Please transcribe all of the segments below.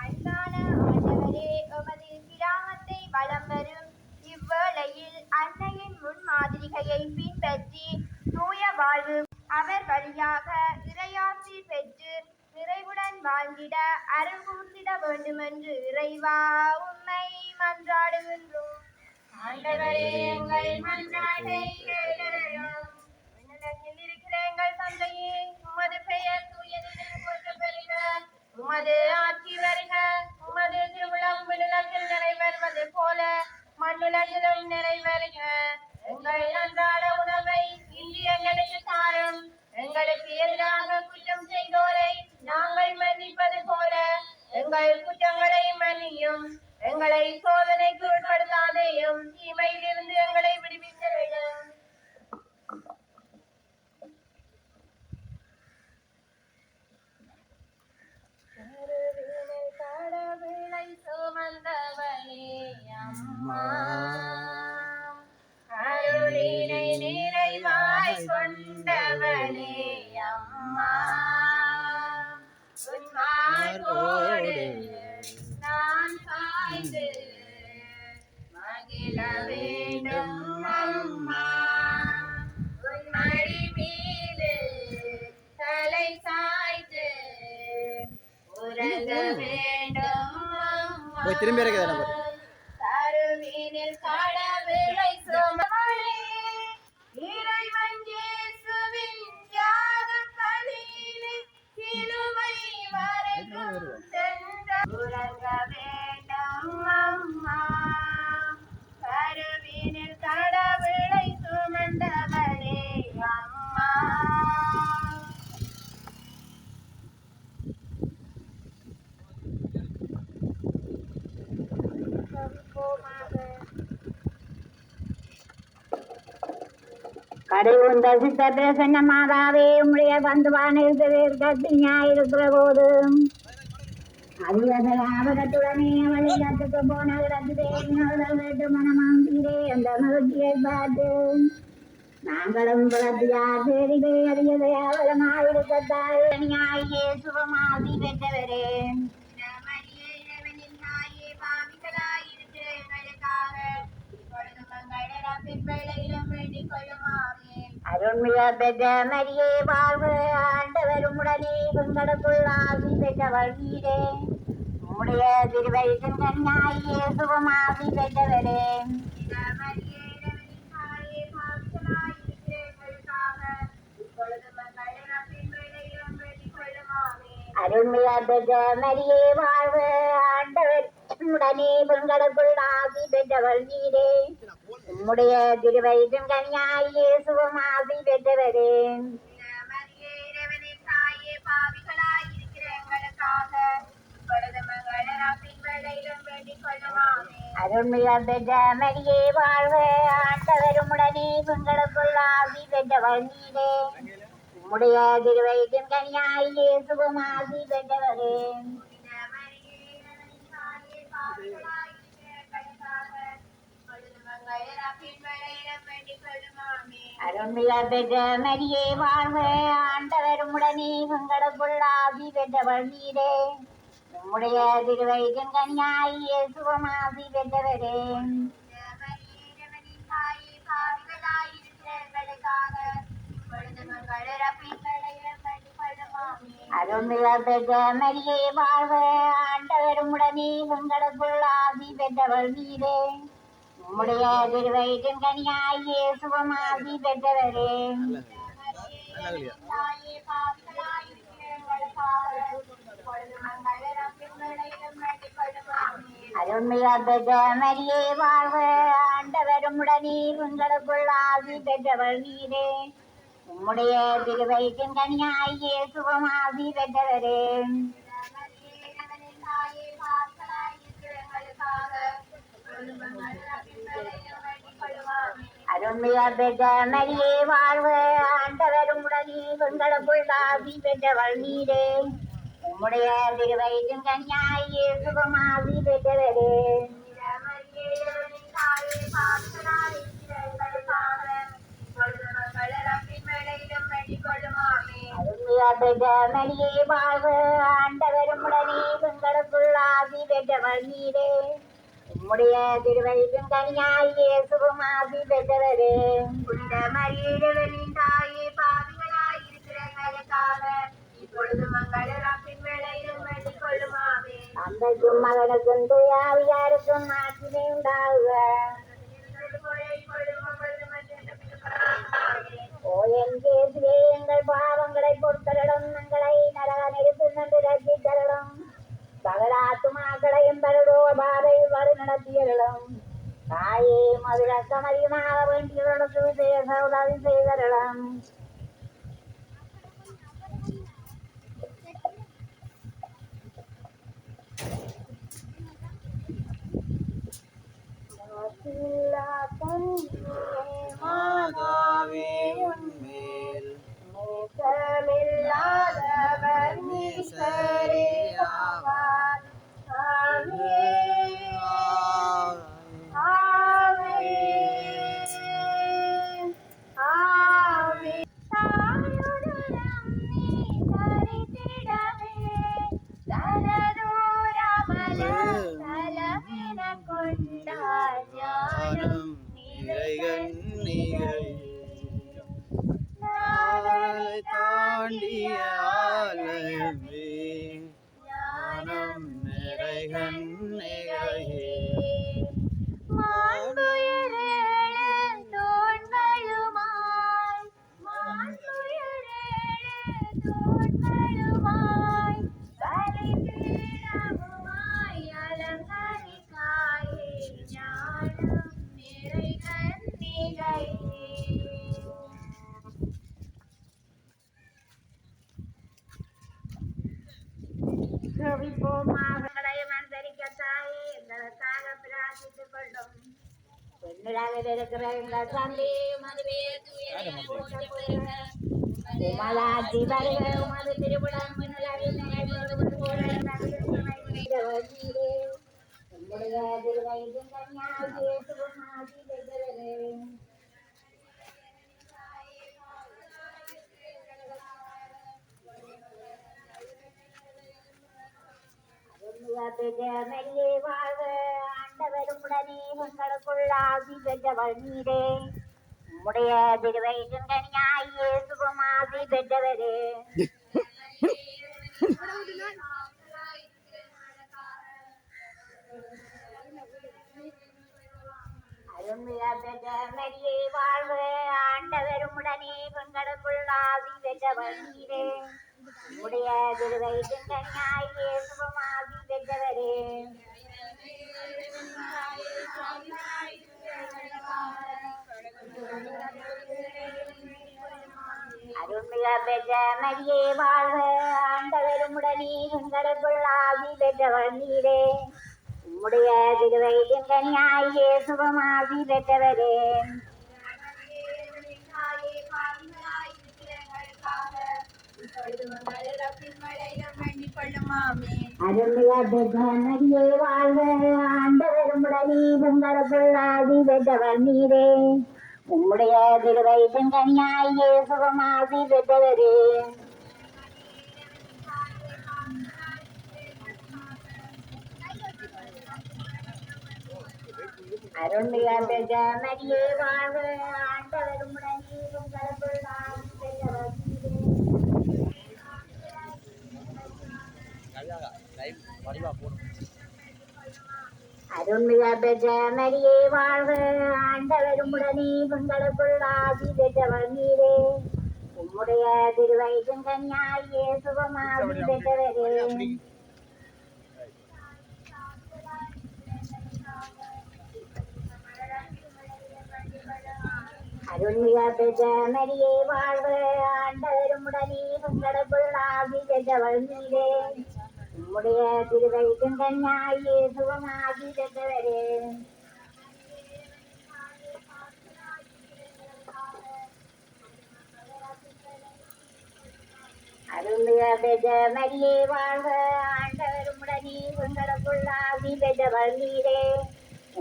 அன்பான ஆண்டவரே, எமது கிராமத்தை வலம் வரும் இவ்வேளையில் அன்னையின் முன்மாதிரிகையை பின்பற்றி தூய வாழ்வு அவர் வழியாக இறையாசி பெற்று நிறைவுடன் வாழ்ந்திட அருள் கூர்ந்திட வேண்டுமென்று இறைவா உம்மை மன்றாடுகின்றோம். ஆண்டவரே, எங்கள் மன்றாட்டை கேட்டருளும். விண்ணுலகில் இருக்கிற எங்கள் தந்தையே, உமது பெயர் தூயதென போற்றப் பெறுக. உமது ஆட்சி வருக. உமது திருவுளம் விண்ணுலகில் நிறைவேறுவது போல மண்ணுலகிலும் நிறைவேறுக. எங்கள் அன்றாட உணவை இன்று எங்களுக்கு தாரும். எங்களுக்கு எதிராக குற்றம் செய்தோரை நாங்கள் மன்னிப்பது போல எங்கள் குற்றங்களை மன்னியும். எங்களை சோதனைக்கு உட்படுத்தாதேயும், தீமையிலிருந்து எங்களை விடுவித்தருளும். கடவுளை சுமந்தவளே அம்மா, அருளினை நிறைவாய் கொண்டவளே அம்மா, உன்மார்போடு நான் சாய்ந்து மகிழ வேண்டும் அம்மா. உன் மடி மீது தலை சாய்த்து உறங்க வேண்டும் அம்மா. திரும்பி கருவினில் கடவுளை சுமந்தவளே, இறைவன் இயேசுவின் தியாகப் பலியிலே சிலுவை வரைக்கும் சென்ற உறங்க வேண்டும் அம்மா. கருவினில் கடவுளை சுமந்தவளே அம்மா. கடவுந்த சித்த பிரசன்ன மாதாவே, உம்முடைய பந்துவானிருக்கிறீர் கத்திஞாயிருக்கிற போது அதிகத்துடனே அவளை கத்துக்கு போன இடத்திலே வீட்டு மனமாந்தீரே அந்த மகிழ்ச்சியை பார்த்து நாங்களும் புலத்தியார் தேடிலே அறியதை அவலமாயிருக்கத்தாய் ஞாயியே சுகமாசி பெற்றவரே. அருண்மிக பெற்ற மரியே வாழ்வு, ஆண்டவரும் உடனே பெண்களுக்குள் ஆசி பெற்றவள் நீரே. உம்முடைய திருவயிற்றின் கன்னியாயே சுகமாசி பெற்றவரே. அருண்மிக பெற்ற மரியே வாழ்வு, ஆண்டவர் உடனே பெண்களுக்குள் ஆசி பெற்றவள் நீரே. உம்முடைய திருவயிற்றின் கன்னியாயே சுகமாசி பெற்றவரே. அருள்மிக பெற்ற மரியே வாழ்க, ஆண்டவரும் உடனே பெண்களுக்குள் ஆசி பெற்றவள் நீரே. உம்முடைய திருவயிற்றின் கன்னியாயே சுகமாசி பெற்றவரே. அருள்மிக பெற்ற மரியே வாழ்க, ஆண்டவரும் உடனே பெண்களுக்குள் ஆசி பெற்றவள் நீரே. உம்முடைய திருவயிற்றின் கன்னியாயே சுகமாசி பெற்றவரே. அருள்மிக பெற்ற மரியே வாழ்க, ஆண்டவரும் உடனே பெண்களுக்குள் ஆசி பெற்றவள் நீரே. உம்முடைய திருவயிற்றின் கன்னியாயே சுகமாசி பெற்றவரே. அருள்மிக பெற்ற மரியே வாழ்க, ஆண்டவரும் உடனே பெண்களுக்குள் ஆசி பெற்றவள் நீரே. உம்முடைய திருவயிற்றின் கன்னியாயே சுகமாசி பெற்றவரே. அருள்மிக பெற்ற மரியே வாழ்க, ஆண்டவரும் உடனே பெண்களுக்குள் ஆசி பெற்றவள் நீரே. உம்முடைய திருவயிற்றின் கன்னியாயே சுகமாசி பெற்றவரே. அருள்மிக மரியே வாழ்க ஆண்டவரும் உடனே பெண்களுக்குள் ஆசி பெற்றவள் நீரே உம்முடைய திருவயிற்றின் கனியாய் இயேசுவும் ஆசி பெற்றவரே புனித மரியிடவனின் தாயே பாவிகளாய் இருக்கிற எங்களுக்காக இப்பொழுது மங்கள் இறப்பின் வேளையிலும் வேண்டிக் கொள்ளுமாமே. தந்தைக்கும் மகனுக்கும் தூயாவியாருக்கும் ஆட்சிமை உண்டாகுக. ஓ என் இயேசுவே, எங்கள் பாவங்களை பொறுத்தருளும், எங்களை நரக நெருப்பில் நின்று ரட்சித்தருளும், சகல ஆத்துமாக்களையும் பரலோ பாதையில் வழி நடத்தியருளும். தாயே மதுரக்கம் அதிகமாக வேண்டியவர்களுக்கு விசேஷ உதவி செய்தருளும். மாதாவே உன்மேல் நேசமில்லாதவர் நீசரே ஆவார். ஆமே, ஆமே, ஆமே. தாயுதரம் நீ தரித்திடவே, தனதூரமல தலமென கொண்டார் ஞானம் நிறைகன்னிகை நாளை தாண்டிய ஆலயமே ஞானம் நிறைகன்னிகையே மாண்புயரேழு தூண்களுமாய், மாண்புயரேழு தூண்களுமாய், பலிபீடமுமாய் அலங்கரித்தாயே ஞானம் நிறை கன்னிகையே. செவிப்போமாகங்களையும் அந்தரிக்கத்தாயே எங்களுக்காக பிரார்த்தித்துக் கொள்ளும். பெண்ணிலாவில் இருக்கிற எங்கள் தந்தையும் அதுவே உமலாட்சி வருக, உமது திருவிழம் பெண்ணிலாவில் நிறைவேறுவது போல நீரே உம்முடைய திருவயிற்றின் கனியாய் இயேசுவும் ஆசி பெற்றவரே. மரியே வாழ்க ஆண்டவரும் உடனே பெண்களுக்குள் ஆசி பெற்றவள் நீரே உம்முடைய திருவயிற்றின் கனியாய் இயேசுவும் ஆசி பெற்றவரே. அருள்மிகு பெற்ற மரியே வாழ்க ஆண்டவரும் உடனே பெண்களுக்குள் ஆசி பெற்றவள் நீரே உம்முடைய திருவயிற்றின் கனியாய் இயேசுவும் ஆசி பெற்றவரே. அருள்மிகு பெற்ற மரியே வாழ்க ஆண்டவரும் உடனே பெண்களுக்குள் ஆசி பெற்றவள் நீரே உம்முடைய திருவயிற்றின் கனியாய் இயேசுவும் ஆசி பெற்றவரே. அருள்மிகு பெற்ற மரியே வாழ்க ஆண்டவரும் உடனே பெண்களுக்குள் ஆசி பெற்றவள் நீரே உம்முடைய திருவயிற்றின் கனியாய் இயேசுவும் ஆசி பெற்றவரே. அருள்மிகு பெற்ற மரியே வாழ்க ஆண்டவரும் உடனே பெண்களுக்குள் ஆசி பெற்றவள் நீரே அருள்மிகு பெற்ற மரியே வாழ்க ஆண்டவரும் உடனே பெண்களுக்குள் ஆசி பெற்றவள் நீரே உம்முடைய திருவயிற்றின் கனியாய் இயேசுவும் ஆசி பெற்றவரே. அருள்மிகு பெற்ற மரியே வாழ்க ஆண்டவரும் உடனே பெண்களுக்குள் ஆசி பெற்றவள் நீரே உம்முடைய திருவயிற்றின் கனியாய் இயேசுவும் ஆசி பெற்றவரே. அருள்மிகு பெற்ற மரியே வாழ்க ஆண்டவரும் உடனே பெண்களுக்குள் ஆசி பெற்றவள் நீரே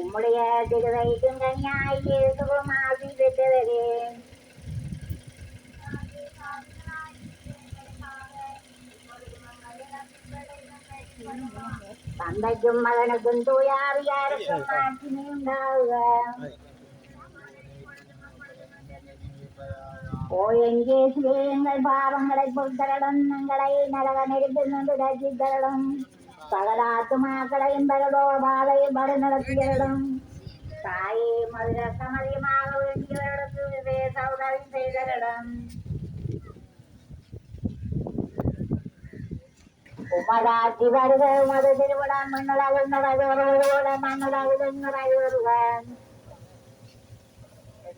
உம்முடைய திருவயிற்றின் கனியாய் இயேசுவும் ஆசி பெற்றவரே. தந்தைக்கும் மகனுக்கும் தூயாவியாருக்கும் மாட்சிமை உண்டாகுக. ஓ எங்கே எங்கள் பாவங்களை பொறுத்தரடும், எங்களை நரக நெருப்பில் நின்று ரட்சித்தரடும், சகல ஆத்துமாக்களையும் பரலோபாதையில் வழி நடத்தியரிடம். தாயே மதுரக்கம் அதிகமாக வேண்டியவர்களுக்கு சௌதரி செய்தரிடம். உமதாட்சி வருக, உமது திருவிழம் மண்ணுலகில் நிறைவேறுவதோடு மண்ணுலகில் நிறைவேறுவான்.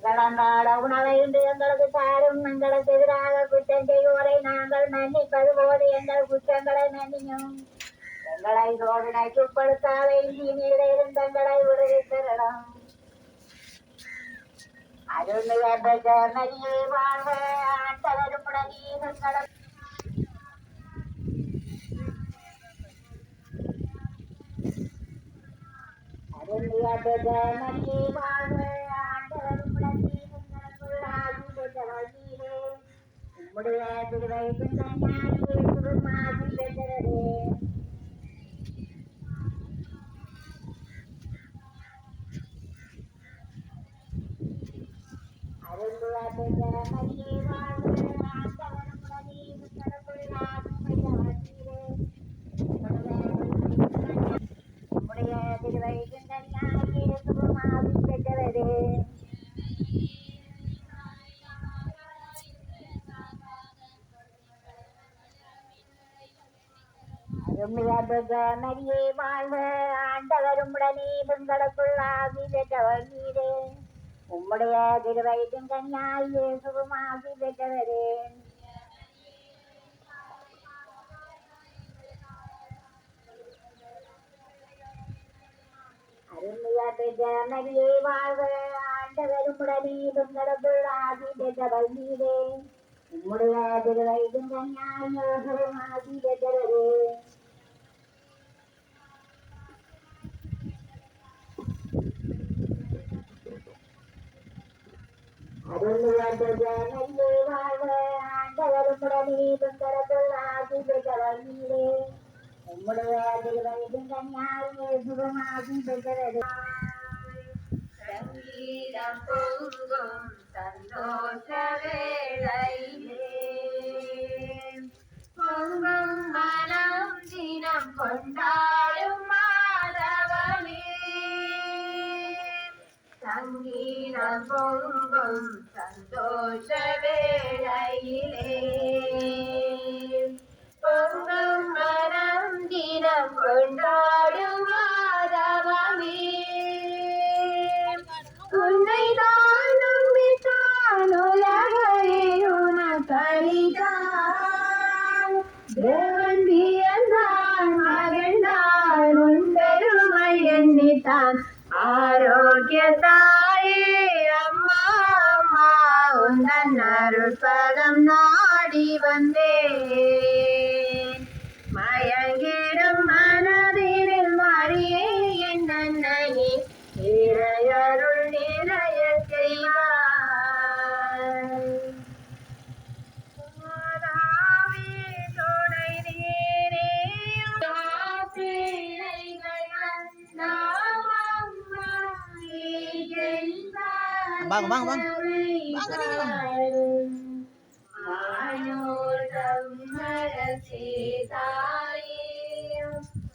எங்களோட உணவை இன்று எங்களுக்கு தாரும், எங்களுக்கு எதிராக குற்றம் செய்வோரை நாங்கள் மன்னிப்பது போது எங்கள் குற்றங்களை மன்னியும். எங்களை சோதனைக்கு உட்படுத்தாத தீமையிலிருந்து எங்களை விடுவித்தரிடம். அருள்மிகு பெற்ற மரியே வாழ்க, ஆண்டவரும் உடனே எங்கள் மரியே வாழ்க, ஆண்டவரும் உடனே எங்களுக்குள் ஆசி பெற்றவளீரே. உம்முடைய திருவயிற்றின் கனியாகிய இயேசுவும் ஆசி பெற்றவரே. மரியே வாழ்க, ஆண்டவரும் உடனே எங்களுக்குள் ஆசி பெற்றவளீரே. உம்முடைய திருவயிற்றின் கனியாகிய இயேசுவும் ஆசி பெற்றவரே. மரியே வாழ்க, ஆண்டவரும் உடனே எங்களுக்குள் ஆசி பெற்றவளீரே. உம்முடைய திருவயிற்றின் கனியாகிய இயேசுவும் ஆசி பெற்றவரே. மரியே வாழ்க, ஆண்டவரும் உடனே எங்களுக்குள் ஆசி பெற்றவளீரே. உம்முடைய திருவயிற்றின் கனியாகிய இயேசுவும் ஆசி பெற்றவரே. மரியே வாழ்க, ஆண்டவரும் உடனே எங்களுக்குள் ஆசி பெற்றவளீரே. உம்முடைய திருவயிற்றின் கனியாகிய இயேசுவும் ஆசி பெற்றவரே. சங்கீதம் பொங்கும் சந்தோஷ வேளையிலே, பொங்கும் மனம் தினம் கொண்டாடும் மாதவனே. சங்கீதம் பொங்கும் சந்தோஷ வேளையிலே, பொங்கும் மனம் தினம் கொண்டாடும் மாதவனே. உன்னை தான் நம்பித்தான் உலகை உனக்களித்தான். தேவன் வியந்தான், மகிழ்ந்தான், உன் பெருமை எண்ணித்தான். ஆரோக்கியத்தாயே அம்மா அம்மா, உந்தன் அருட்பதம் நாடி வந்தேன். மயங்கிடும் மனதினில் மரியே என் அன்னையே, இறையருள் நிறைய செய்வாய். மாதாவே துணை நீரே, பிள்ளைகள் வந்தாமம்மா ஆயோர் தம்மர சீதாயே,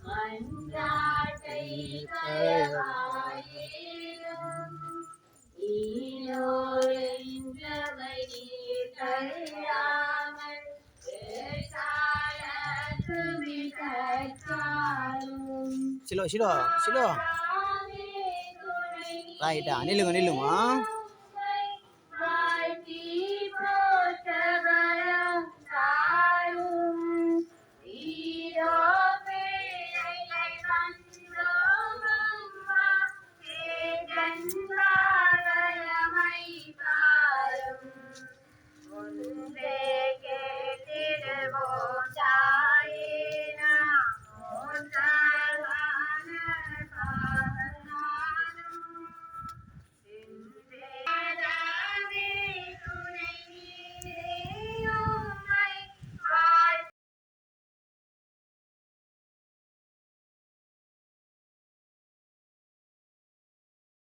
மன்றாட்டை கரவாயேயும். ஈயோர் என்றவை நீர் கல்லாமல் கேட்டாளத்து விட்டாலும். சிலோ ரைட்டா நில்லுங்க நில்லுங்க.